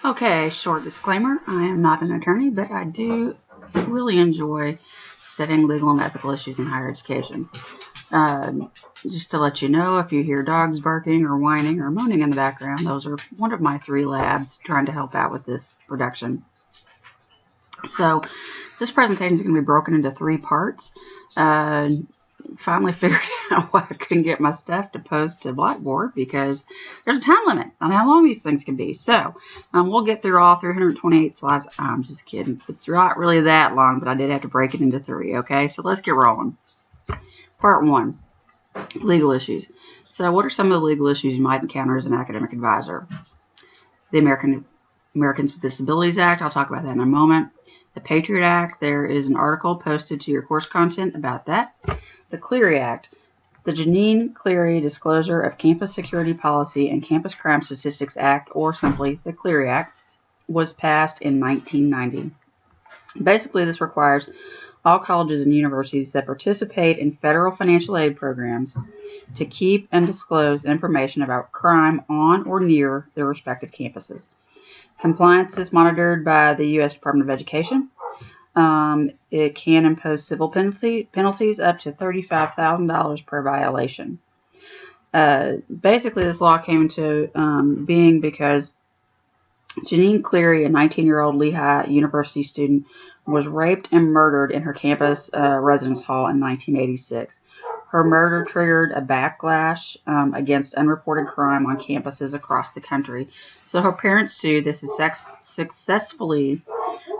Okay, short disclaimer. I am not an attorney, but I do really enjoy studying legal and ethical issues in higher education. Just to let you know, if you hear dogs barking or whining or moaning in the background, those are one of my 3 labs trying to help out with this production. So this presentation is going to be broken into 3 parts. Finally figured out why I couldn't get my stuff to post to Blackboard because there's a time limit on how long these things can be. So we'll get through all 328 slides. I'm just kidding. It's not really that long, but I did have to break it into 3. Okay, so let's get rolling. Part 1, legal issues. So what are some of the legal issues you might encounter as an academic advisor? The Americans with Disabilities Act. I'll talk about that in a moment. The Patriot Act. There is an article posted to your course content about that. The Clery Act. The Janine Clery Disclosure of Campus Security Policy and Campus Crime Statistics Act, or simply the Clery Act, was passed in 1990. Basically, this requires all colleges and universities that participate in federal financial aid programs to keep and disclose information about crime on or near their respective campuses. Compliance is monitored by the U.S. Department of Education. It can impose civil penalties up to $35,000 per violation. Basically, this law came into being because Janine Clery, a 19-year-old Lehigh University student, was raped and murdered in her campus residence hall in 1986. Her murder triggered a backlash against unreported crime on campuses across the country. So her parents sued. This is successfully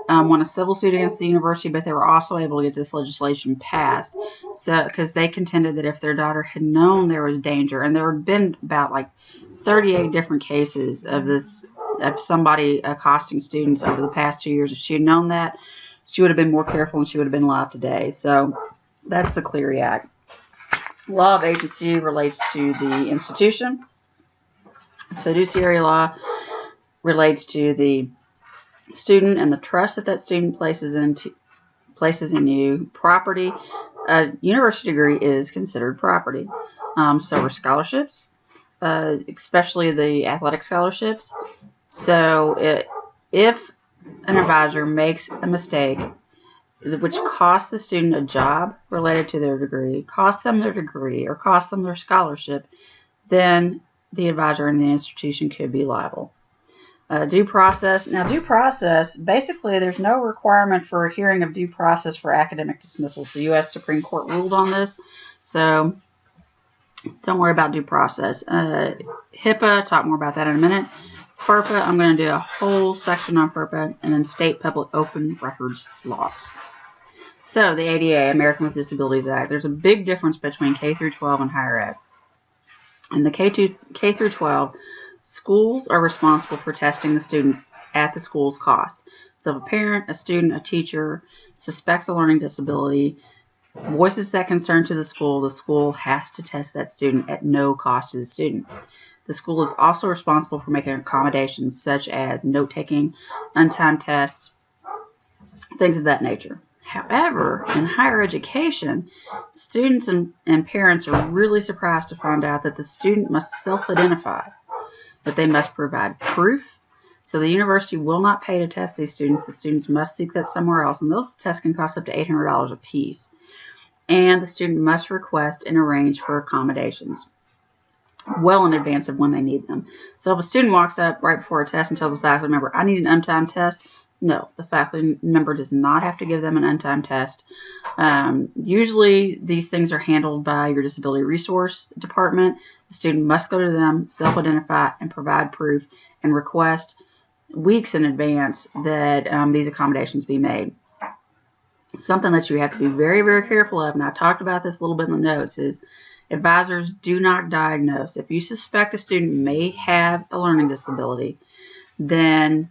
won a civil suit against the university, but they were also able to get this legislation passed. So because they contended that if their daughter had known there was danger, and there had been about like 38 different cases of somebody accosting students over the past 2 years. If she had known that, she would have been more careful and she would have been alive today. So that's the Clery Act. Law of agency relates to the institution. Fiduciary law relates to the student and the trust that student places in you. Property. A university degree is considered property. So are scholarships, especially the athletic scholarships. So if an advisor makes a mistake which costs the student a job related to their degree, costs them their degree, or costs them their scholarship, then the advisor in the institution could be liable. Due process. Now, due process, basically there's no requirement for a hearing of due process for academic dismissals. The U.S. Supreme Court ruled on this, so don't worry about due process. HIPAA, talk more about that in a minute. FERPA, I'm going to do a whole section on FERPA, and then state public open records laws. So the ADA, American with Disabilities Act, there's a big difference between K through 12 and higher ed. In the K through 12, schools are responsible for testing the students at the school's cost. So if a parent, a student, a teacher suspects a learning disability, voices that concern to the school has to test that student at no cost to the student. The school is also responsible for making accommodations such as note-taking, untimed tests, things of that nature. However, in higher education, students and parents are really surprised to find out that the student must self-identify, that they must provide proof. So the university will not pay to test these students. The students must seek that somewhere else, and those tests can cost up to $800 a piece. And the student must request and arrange for accommodations well in advance of when they need them. So if a student walks up right before a test and tells the faculty member, I need an untimed test, no, the faculty member does not have to give them an untimed test. Usually these things are handled by your disability resource department. The student must go to them, self-identify, and provide proof and request weeks in advance that these accommodations be made. Something that you have to be very, very careful of, and I talked about this a little bit in the notes, is advisors do not diagnose. If you suspect a student may have a learning disability, then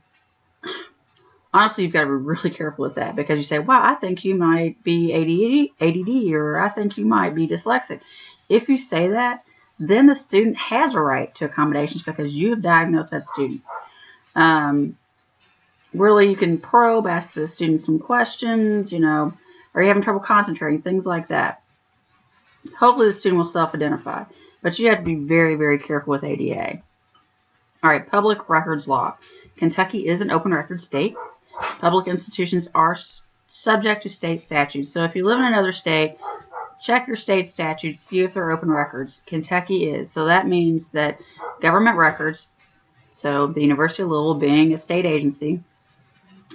honestly, you've got to be really careful with that, because you say, wow, I think you might be ADD, or I think you might be dyslexic. If you say that, then the student has a right to accommodations because you have diagnosed that student. Really, you can probe, ask the student some questions, are you having trouble concentrating, things like that. Hopefully the student will self-identify, but you have to be very, very careful with ADA. All right, public records law. Kentucky is an open record state. Public institutions are subject to state statutes. So if you live in another state, check your state statutes, see if they're open records. Kentucky is. So that means that government records, so the University of Louisville being a state agency,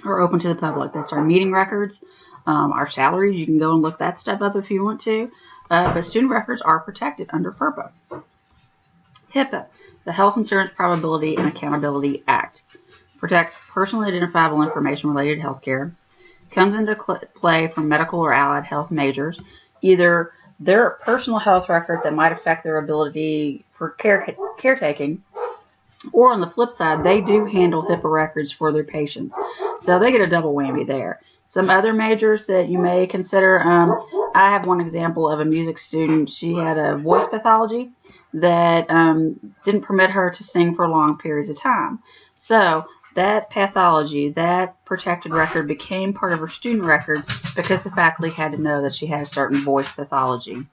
are open to the public. That's our meeting records, our salaries. You can go and look that stuff up if you want to. But student records are protected under FERPA. HIPAA, the Health Insurance Probability and Accountability Act, protects personally identifiable information related to healthcare, comes into play for medical or allied health majors, either their personal health record that might affect their ability for caretaking, or on the flip side, they do handle HIPAA records for their patients. So they get a double whammy there. Some other majors that you may consider, I have one example of a music student. She had a voice pathology that didn't permit her to sing for long periods of time. So that pathology, that protected record became part of her student record because the faculty had to know that she had a certain voice pathology.